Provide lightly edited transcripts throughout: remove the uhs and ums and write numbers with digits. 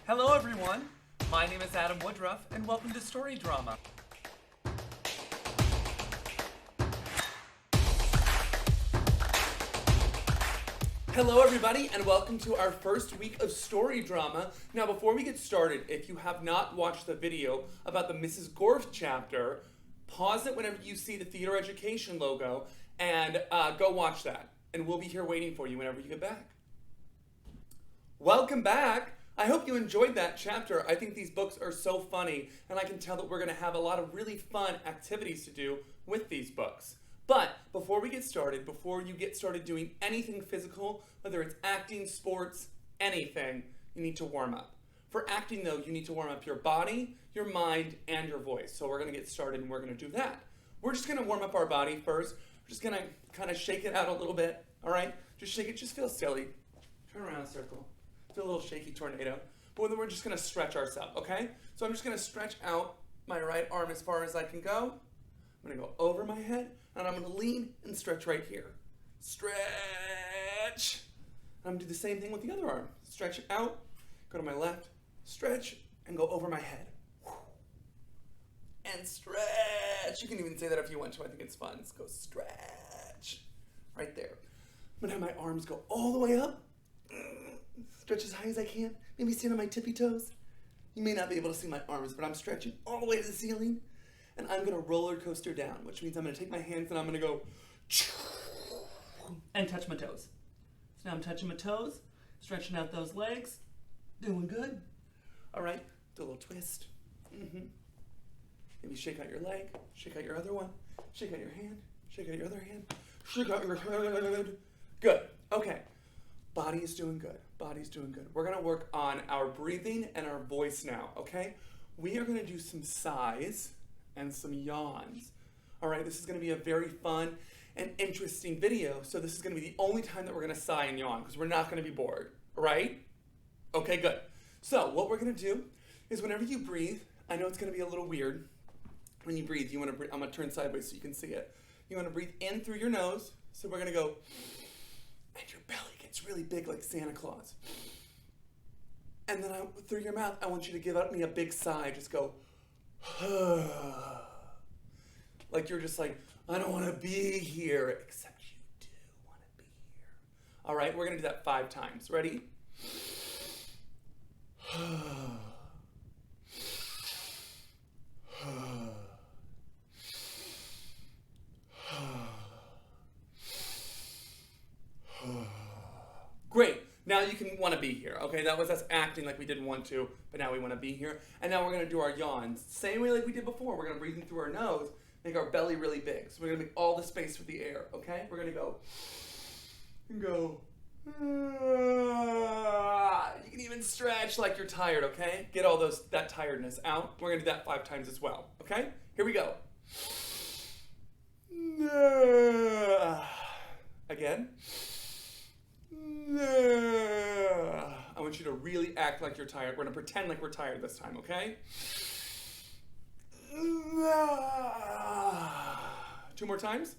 Hello everyone, my name is Adam Woodruff and welcome to Story Drama. Hello everybody and welcome to our first week of Story Drama. Now before we get started, if you have not watched the video about the Mrs. Gorf chapter, pause it whenever you see the theater education logo and go watch that. And we'll be here waiting for you whenever you get back. Welcome back! I hope you enjoyed that chapter. I think these books are so funny, and I can tell that we're going to have a lot of really fun activities to do with these books. But before we get started, before you get started doing anything physical, whether it's acting, sports, anything, you need to warm up. For acting, though, you need to warm up your body, your mind, and your voice. So we're going to get started, and we're going to do that. We're just going to warm up our body first. We're just going to kind of shake it out a little bit, all right? Just shake it. Just feel silly. Turn around in a circle. A little shaky tornado, but then we're just going to stretch ourselves, okay? So I'm just going to stretch out my right arm as far as I can go. I'm going to go over my head, and I'm going to lean and stretch right here. Stretch. I'm going to do the same thing with the other arm. Stretch it out, go to my left, stretch, and go over my head. And stretch. You can even say that if you want to. I think it's fun. Let's go stretch. Right there. I'm going to have my arms go all the way up. Stretch as high as I can. Maybe stand on my tippy toes. You may not be able to see my arms, but I'm stretching all the way to the ceiling. And I'm going to roller coaster down, which means I'm going to take my hands and I'm going to go and touch my toes. So now I'm touching my toes, stretching out those legs. Doing good. All right, do a little twist. Maybe shake out your leg, shake out your other one, shake out your hand, shake out your other hand, shake out your head. Good. Okay. Body is doing good. Body's doing good. We're going to work on our breathing and our voice now, okay? We are going to do some sighs and some yawns. All right, this is going to be a very fun and interesting video, so this is going to be the only time that we're going to sigh and yawn because we're not going to be bored, all right? Okay, good. So what we're going to do is whenever you breathe, I know it's going to be a little weird. When you breathe, you want to breathe, I'm going to turn sideways so you can see it. You want to breathe in through your nose, so we're going to go, and your belly gets really big like Santa Claus. And then through your mouth, I want you to give me a big sigh. Just go, like you're just like, I don't want to be here, except you do want to be here. All right, we're going to do that 5 times. Ready? Great. Now you can want to be here. Okay, that was us acting like we didn't want to, but now we want to be here. And now we're going to do our yawns. Same way like we did before. We're going to breathe in through our nose, make our belly really big. So we're going to make all the space for the air, okay? We're going to go, and go. You can even stretch like you're tired, okay? Get all that tiredness out. We're going to do that 5 times as well, okay? Here we go. Again. I want you to really act like you're tired. We're going to pretend like we're tired this time, okay? 2 more times.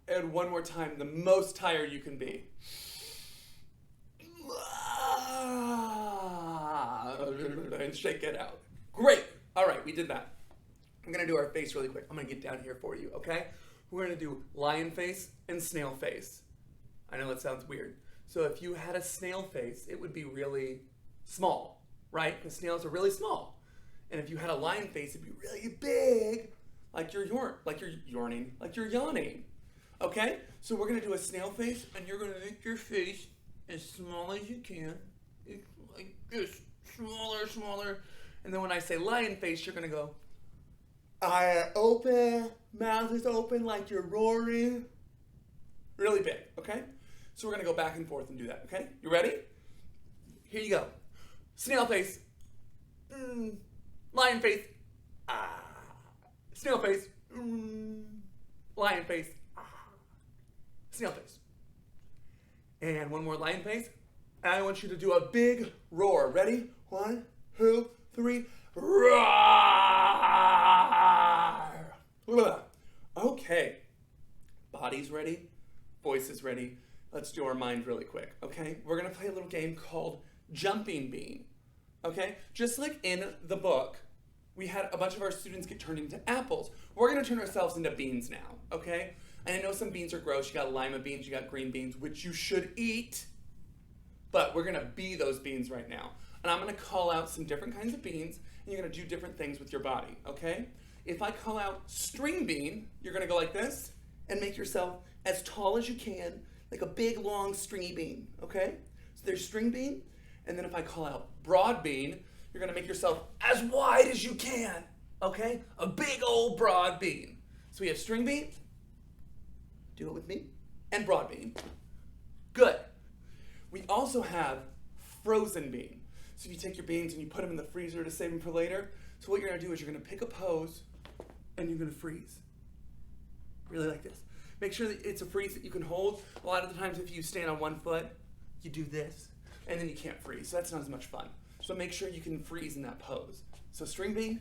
And 1 more time, the most tired you can be. And shake it out. Great. All right, we did that. I'm going to do our face really quick. I'm going to get down here for you, okay? We're going to do lion face and snail face. I know that sounds weird. So if you had a snail face, it would be really small, right? Because snails are really small. And if you had a lion face, it'd be really big, like you're yawning. Okay? So we're going to do a snail face, and you're going to make your face as small as you can. Like this, smaller. And then when I say lion face, you're going to go, eye open, mouth is open like you're roaring. Really big, okay? So we're going to go back and forth and do that, okay? You ready? Here you go. Snail face. Lion face. Snail face. Lion face. Snail face. And 1 more lion face. And I want you to do a big roar. Ready? 1, 2, 3. Roar! Okay. Body's ready. Voice is ready. let's do our mind really quick, okay? We're gonna play a little game called Jumping Bean, okay? Just like in the book, we had a bunch of our students get turned into apples. We're gonna turn ourselves into beans now, okay? And I know some beans are gross. You got lima beans, you got green beans, which you should eat, but we're gonna be those beans right now. And I'm gonna call out some different kinds of beans, and you're gonna do different things with your body, okay? If I call out string bean, you're gonna go like this and make yourself as tall as you can, like a big, long, stringy bean, okay? So there's string bean, and then if I call out broad bean, you're gonna make yourself as wide as you can, okay? A big old broad bean. So we have string bean, do it with me, and broad bean. Good. We also have frozen bean. So you take your beans and you put them in the freezer to save them for later. So what you're gonna do is you're gonna pick a pose and you're gonna freeze. Really like this. Make sure that it's a freeze that you can hold. A lot of the times if you stand on one foot, you do this, and then you can't freeze. So that's not as much fun. So make sure you can freeze in that pose. So string bean,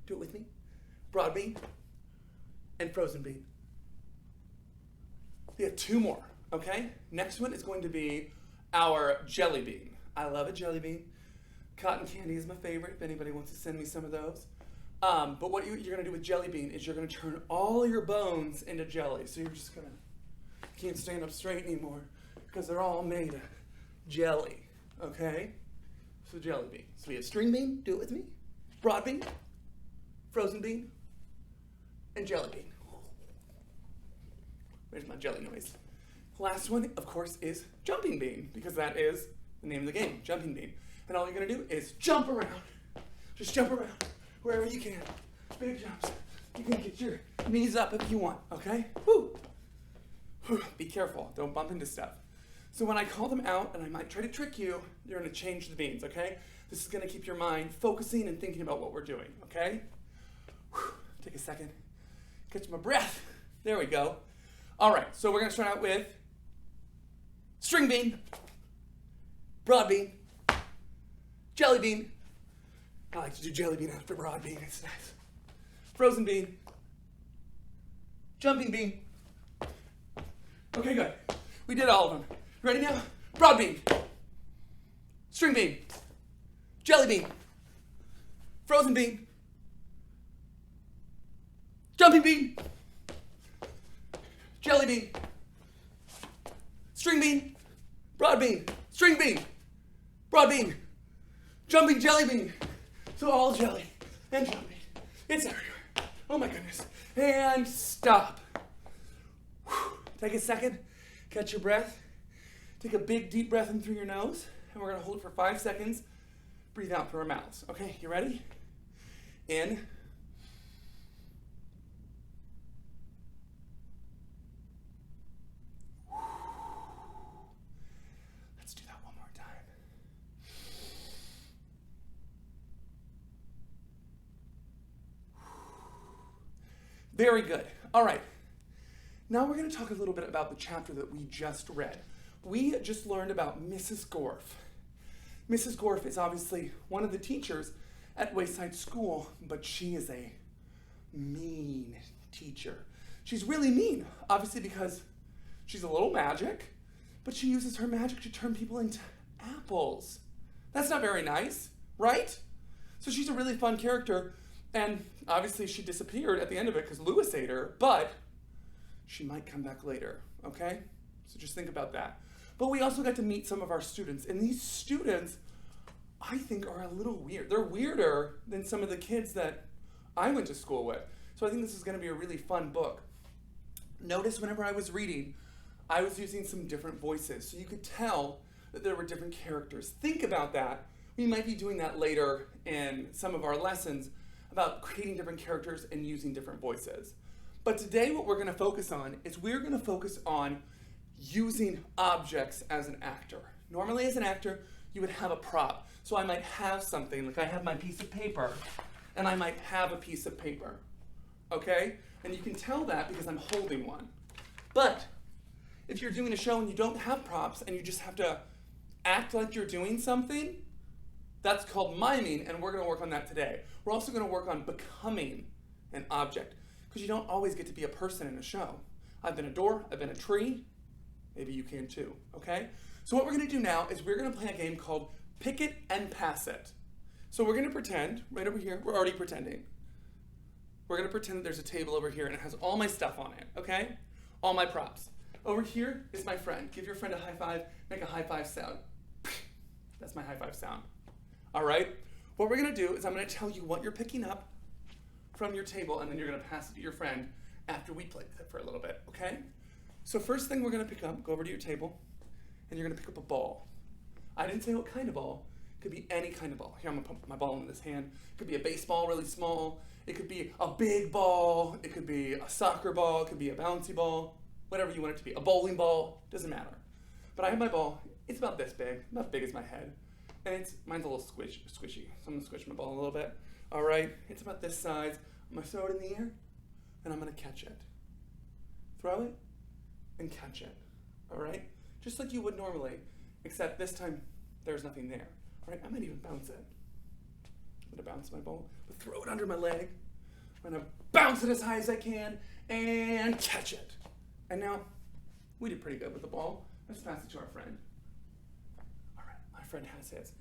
do it with me. Broad bean, and frozen bean. We have two more, okay? Next one is going to be our jelly bean. I love a jelly bean. Cotton candy is my favorite, if anybody wants to send me some of those. But what you're gonna do with jelly bean is you're gonna turn all your bones into jelly. So you're just gonna, can't stand up straight anymore because they're all made of jelly, okay? So jelly bean. So we have string bean, do it with me. Broad bean, frozen bean, and jelly bean. Where's my jelly noise? Last one, of course, is jumping bean, because that is the name of the game, jumping bean. And all you're gonna do is jump around. Just jump around wherever you can. Big jumps. You can get your knees up if you want, okay? Woo. Whew. Be careful, don't bump into stuff. So when I call them out, and I might try to trick you, you're gonna change the beans, okay? This is gonna keep your mind focusing and thinking about what we're doing, okay? Whew. Take a second, catch my breath. There we go. All right, so we're gonna start out with string bean, broad bean, jelly bean. I like to do jelly bean after broad bean, it's nice. Frozen bean, jumping bean. Okay, good. We did all of them. Ready now? Broad bean, string bean, jelly bean, frozen bean, jumping bean, jelly bean, string bean, broad bean, string bean, broad bean, jumping jelly bean. So all jelly and jumping. It's everywhere. Oh my goodness. And stop. Whew. Take a second, catch your breath. Take a big deep breath in through your nose, and we're gonna hold it for 5 seconds. Breathe out through our mouths. Okay, you ready? In. Let's do that one more time. Very good. All right. Now we're going to talk a little bit about the chapter that we just read. We just learned about Mrs. Gorf. Mrs. Gorf is obviously one of the teachers at Wayside School, but she is a mean teacher. She's really mean, obviously because she's a little magic, but she uses her magic to turn people into apples. That's not very nice, right? So she's a really fun character, and obviously she disappeared at the end of it because Louis ate her, but she might come back later, okay? So just think about that. But we also got to meet some of our students, and these students, I think, are a little weird. They're weirder than some of the kids that I went to school with. So I think this is gonna be a really fun book. Notice whenever I was reading, I was using some different voices, so you could tell that there were different characters. Think about that. We might be doing that later in some of our lessons about creating different characters and using different voices. But today what we're gonna focus on is we're gonna focus on using objects as an actor. Normally as an actor, you would have a prop. So I might have something, like I have my piece of paper, and I might have a piece of paper, okay? And you can tell that because I'm holding one. But if you're doing a show and you don't have props and you just have to act like you're doing something, that's called miming, and we're gonna work on that today. We're also gonna work on becoming an object, because you don't always get to be a person in a show. I've been a door, I've been a tree, maybe you can too, okay? So what we're gonna do now is we're gonna play a game called Pick It and Pass It. So we're gonna pretend, right over here, we're already pretending. We're gonna pretend that there's a table over here and it has all my stuff on it, okay? All my props. Over here is my friend. Give your friend a high five, make a high five sound. That's my high five sound. All right? What we're gonna do is I'm gonna tell you what you're picking up from your table, and then you're gonna pass it to your friend after we play with it for a little bit, okay? So first thing we're gonna pick up, go over to your table, and you're gonna pick up a ball. I didn't say what kind of ball. It could be any kind of ball. Here, I'm gonna put my ball in this hand. It could be a baseball, really small. It could be a big ball. It could be a soccer ball. It could be a bouncy ball. Whatever you want it to be. A bowling ball, doesn't matter. But I have my ball. It's about this big, about as big as my head. And mine's a little squishy. So I'm gonna squish my ball a little bit. All right, it's about this size. I'm gonna throw it in the air, and I'm gonna catch it. Throw it, and catch it. All right? Just like you would normally, except this time, there's nothing there. All right, I might even bounce it. I'm gonna bounce my ball, but throw it under my leg. I'm gonna bounce it as high as I can, and catch it. And now, we did pretty good with the ball. Let's pass it to our friend. All right, my friend has his.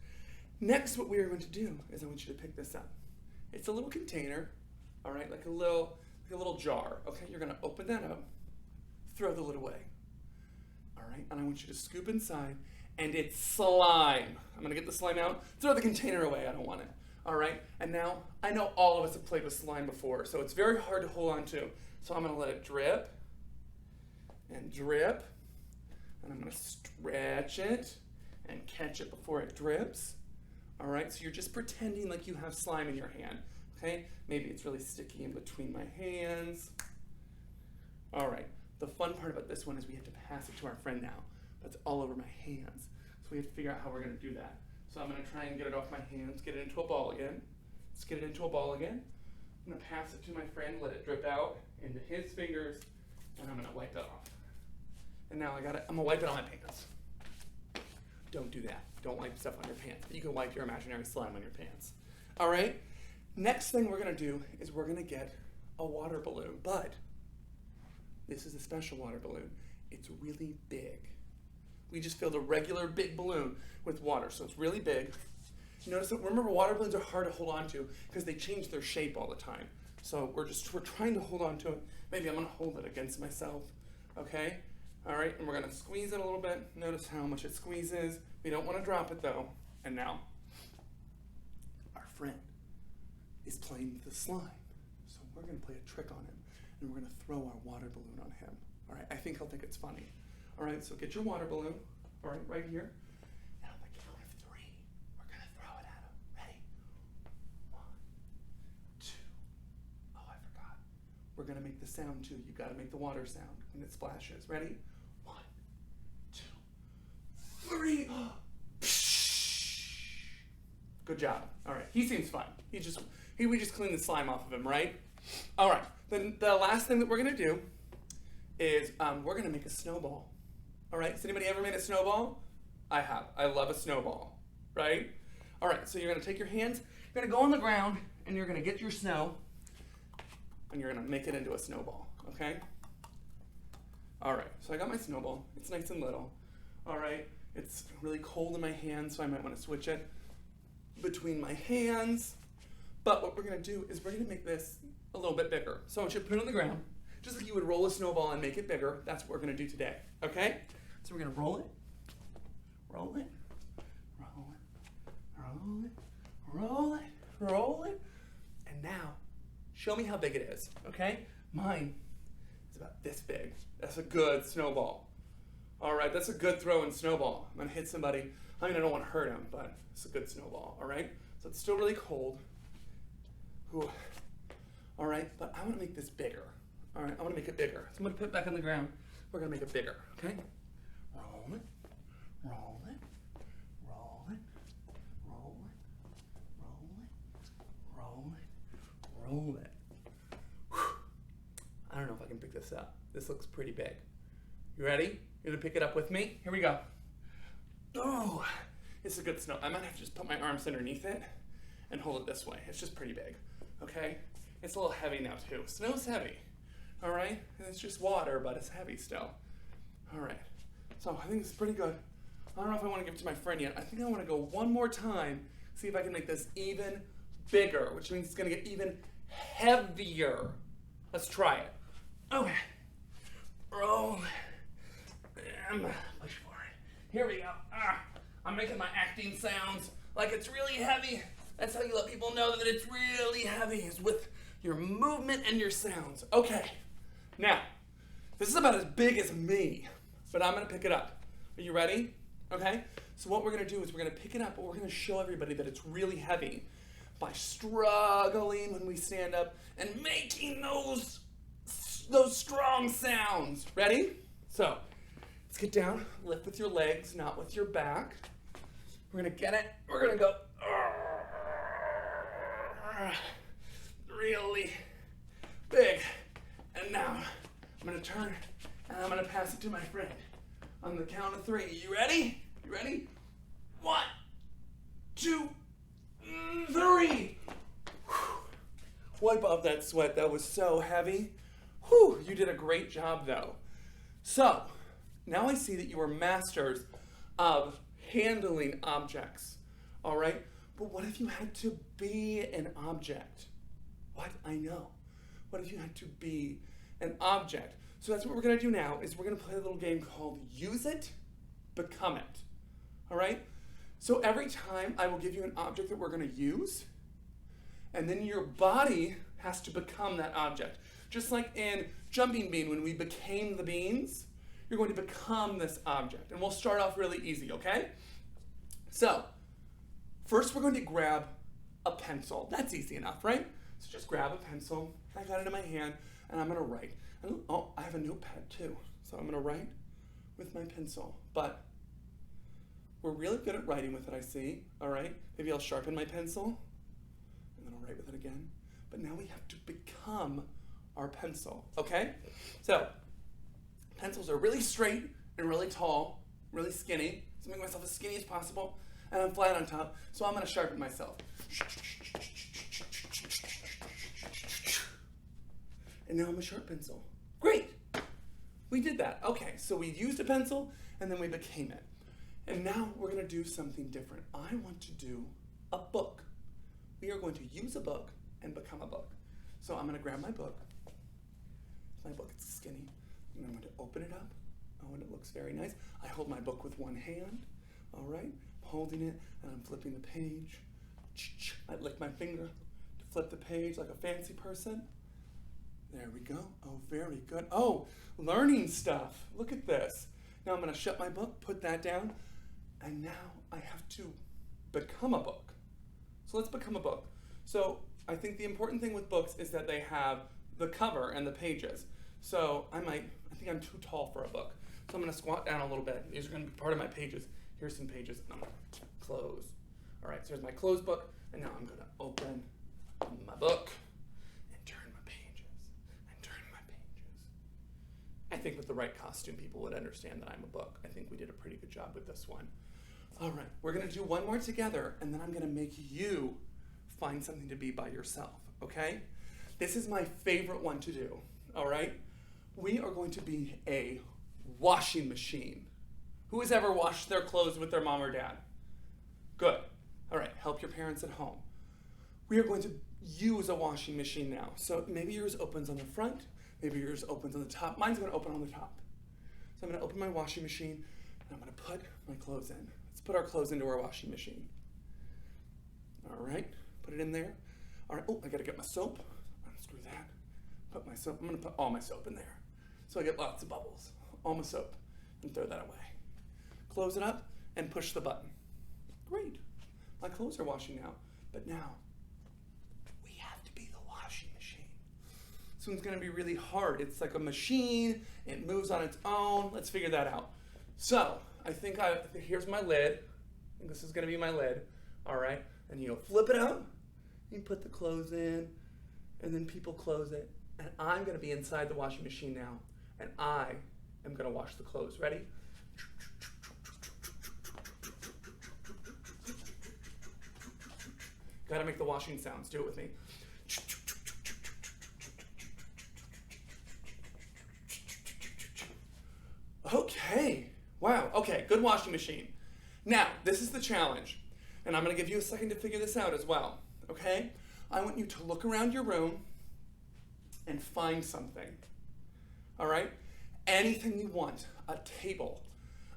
Next, what we are going to do is I want you to pick this up. It's a little container, all right, like a little jar, okay? You're gonna open that up, throw the lid away, all right? And I want you to scoop inside, and it's slime. I'm gonna get the slime out, throw the container away, I don't want it, all right? And now, I know all of us have played with slime before, so it's very hard to hold on to. So I'm gonna let it drip, and drip, and I'm gonna stretch it, and catch it before it drips. All right, so you're just pretending like you have slime in your hand, okay? Maybe it's really sticky in between my hands. All right, the fun part about this one is we have to pass it to our friend now. That's all over my hands. So we have to figure out how we're gonna do that. So I'm gonna try and get it off my hands, get it into a ball again. Let's get it into a ball again. I'm gonna pass it to my friend, let it drip out into his fingers, and I'm gonna wipe it off. And now I'm gonna wipe it on my pants. Don't do that. Don't wipe stuff on your pants. You can wipe your imaginary slime on your pants. All right? Next thing we're gonna do is we're gonna get a water balloon, but this is a special water balloon. It's really big. We just filled a regular big balloon with water, so it's really big. Notice that, remember, water balloons are hard to hold on to because they change their shape all the time. So we're trying to hold on to it. Maybe I'm gonna hold it against myself, okay? All right, and we're gonna squeeze it a little bit. Notice how much it squeezes. We don't wanna drop it though. And now, our friend is playing with the slime. So we're gonna play a trick on him, and we're gonna throw our water balloon on him. All right, I think he'll think it's funny. All right, so get your water balloon, all right here. And on the count of 3, we're gonna throw it at him. Ready? 1, 2, oh, I forgot. We're gonna make the sound too. You gotta make the water sound when it splashes. Ready? 1, 2, 3. Good job. All right, he seems fine. We just cleaned the slime off of him, right? All right, then the last thing that we're gonna do is we're gonna make a snowball. All right, has anybody ever made a snowball? I have. I love a snowball, right? All right, so you're gonna take your hands, you're gonna go on the ground, and you're gonna get your snow, and you're gonna make it into a snowball, okay? All right, so I got my snowball. It's nice and little. All right, it's really cold in my hands, so I might wanna switch it between my hands. But what we're gonna do is we're gonna make this a little bit bigger. So I want you to put it on the ground, just like you would roll a snowball and make it bigger. That's what we're gonna do today, okay? So we're gonna roll it, roll it, roll it, roll it, roll it, roll it, and now, show me how big it is, okay? Mine is about this big. That's a good snowball. All right, that's a good throw-in snowball. I'm gonna hit somebody. I mean, I don't wanna hurt him, but it's a good snowball, all right? So it's still really cold. Ooh. All right, but I wanna make this bigger. All right, I wanna make it bigger. So I'm gonna put it back on the ground. We're gonna make it bigger, okay? Roll it, roll it, roll it, roll it, roll it, roll it, roll it. Whew. I don't know if I can pick this up. This looks pretty big. You ready? You gonna pick it up with me? Here we go. Oh, it's a good snow. I might have to just put my arms underneath it and hold it this way. It's just pretty big, okay? It's a little heavy now too. Snow's heavy, all right? And it's just water, but it's heavy still. All right, So I think this is pretty good. I don't know if I want to give it to my friend yet. I think I want to go one more time, see if I can make this even bigger, which means it's going to get even heavier. Let's try it. Okay. Roll. And push forward. Here we go. I'm making my acting sounds like it's really heavy. That's how you let people know that it's really heavy, is with your movement and your sounds. Okay. Now, this is about as big as me, but I'm going to pick it up. Are you ready? Okay? So what we're going to do is we're going to pick it up, but we're going to show everybody that it's really heavy by struggling when we stand up and making those strong sounds. Ready? So, let's get down. Lift with your legs, not with your back. We're going to get it. We're going to go really big. And now, I'm going to turn and I'm going to pass it to my friend on the count of 3. You ready? You ready? 1, 2, 3. Wipe off that sweat. That was so heavy. Whew, you did a great job though. So, now I see that you are masters of handling objects. All right? But what if you had to be an object? What? I know. What if you had to be an object? So that's what we're going to do now, is we're going to play a little game called Use It, Become It. All right? So every time I will give you an object that we're going to use, and then your body has to become that object. Just like in Jumping Bean, when we became the beans, you're going to become this object. And we'll start off really easy, okay? So, first we're going to grab a pencil. That's easy enough, right? So just grab a pencil. I got it in my hand, and I'm going to write. And, oh, I have a notepad too. So I'm going to write with my pencil. But we're really good at writing with it, I see. All right? Maybe I'll sharpen my pencil, and then I'll write with it again. But now we have to become our pencil, okay? So, pencils are really straight and really tall, really skinny. So make myself as skinny as possible, and I'm flat on top, so I'm gonna sharpen myself. And now I'm a sharp pencil. Great! We did that. Okay, so we used a pencil, and then we became it. And now we're gonna do something different. I want to do a book. We are going to use a book and become a book. So I'm gonna grab my book. My book is skinny. And I'm going to open it up. Oh, and it looks very nice. I hold my book with one hand. All right. I'm holding it, and I'm flipping the page. I lick my finger to flip the page like a fancy person. There we go. Oh, very good. Oh, learning stuff. Look at this. Now I'm going to shut my book, put that down, and now I have to become a book. So let's become a book. So I think the important thing with books is that they have the cover and the pages. So I think I'm too tall for a book. So I'm going to squat down a little bit. These are going to be part of my pages. Here's some pages, and I'm going to close. All right, so here's my closed book, and now I'm going to open my book and turn my pages, and turn my pages. I think with the right costume, people would understand that I'm a book. I think we did a pretty good job with this one. All right, we're going to do one more together, and then I'm going to make you find something to be by yourself, okay? This is my favorite one to do, all right? We are going to be a washing machine. Who has ever washed their clothes with their mom or dad? Good. All right, help your parents at home. We are going to use a washing machine now. So maybe yours opens on the front, maybe yours opens on the top. Mine's going to open on the top. So I'm going to open my washing machine, and I'm going to put my clothes in. Let's put our clothes into our washing machine. All right, put it in there. All right, oh, I got to get my soap. Unscrew that. Put my soap. I'm going to put all my soap in there. So I get lots of bubbles, all my soap, and throw that away. Close it up and push the button. Great. My clothes are washing now, but now we have to be the washing machine. This one's gonna be really hard. It's like a machine, it moves on its own. Let's figure that out. So, here's my lid. I think this is gonna be my lid, all right? And you flip it out, you put the clothes in, and then people close it. And I'm gonna be inside the washing machine now, and I am gonna wash the clothes. Ready? Gotta make the washing sounds. Do it with me. Okay. Wow. Wow, okay, good washing machine. Now, this is the challenge, and I'm gonna give you a second to figure this out as well, okay? I want you to look around your room and find something, all right? Anything you want, a table,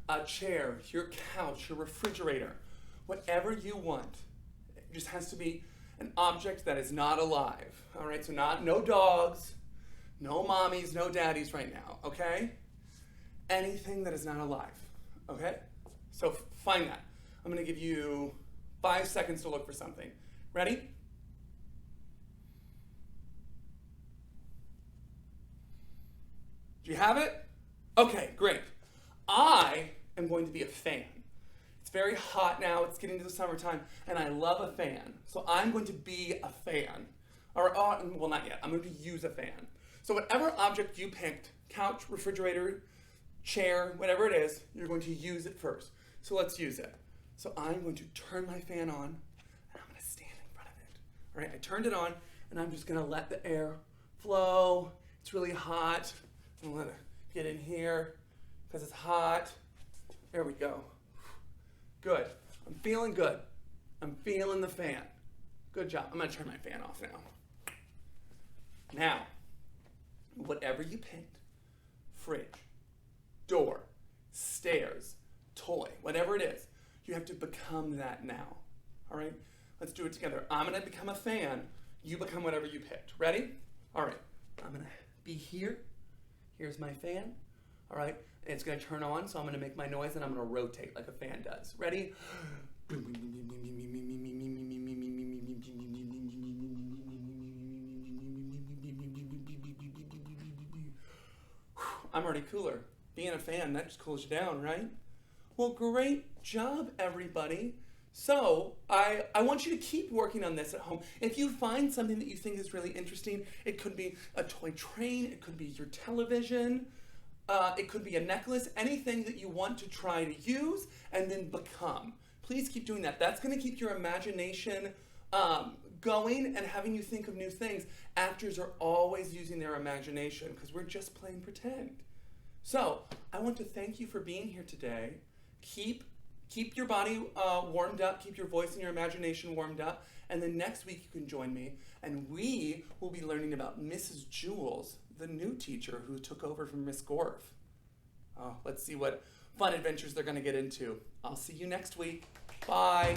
a chair, your couch, your refrigerator, whatever you want. It just has to be an object that is not alive, all right? So no dogs, no mommies, no daddies right now, okay? Anything that is not alive, okay? So find that. I'm gonna give you 5 seconds to look for something. Ready? Do you have it? Okay, great. I am going to be a fan. It's very hot now, it's getting to the summertime, and I love a fan. So I'm going to be a fan. Well, not yet, I'm going to use a fan. So whatever object you picked, couch, refrigerator, chair, whatever it is, you're going to use it first. So let's use it. So I'm going to turn my fan on, and I'm going to stand in front of it. All right, I turned it on, and I'm just going to let the air flow. It's really hot. I'm going to let it get in here because it's hot. There we go. Good. I'm feeling good. I'm feeling the fan. Good job. I'm going to turn my fan off now. Now, whatever you picked, fridge, door, stairs, toy, whatever it is, you have to become that now. All right? Let's do it together. I'm going to become a fan. You become whatever you picked. Ready? All right. I'm going to be here. Here's my fan. All right? And it's going to turn on, so I'm going to make my noise, and I'm going to rotate like a fan does. Ready? I'm already cooler. Being a fan, that just cools you down, right? Well, great job, everybody. So I want you to keep working on this at home. If you find something that you think is really interesting, it could be a toy train, it could be your television, it could be a necklace, anything that you want to try to use and then become. Please keep doing that. That's going to keep your imagination going and having you think of new things. Actors are always using their imagination because we're just playing pretend. So I want to thank you for being here today. Keep your body warmed up, keep your voice and your imagination warmed up, and then next week you can join me, and we will be learning about Mrs. Jules, the new teacher who took over from Miss Gorf. Let's see what fun adventures they're going to get into. I'll see you next week. Bye.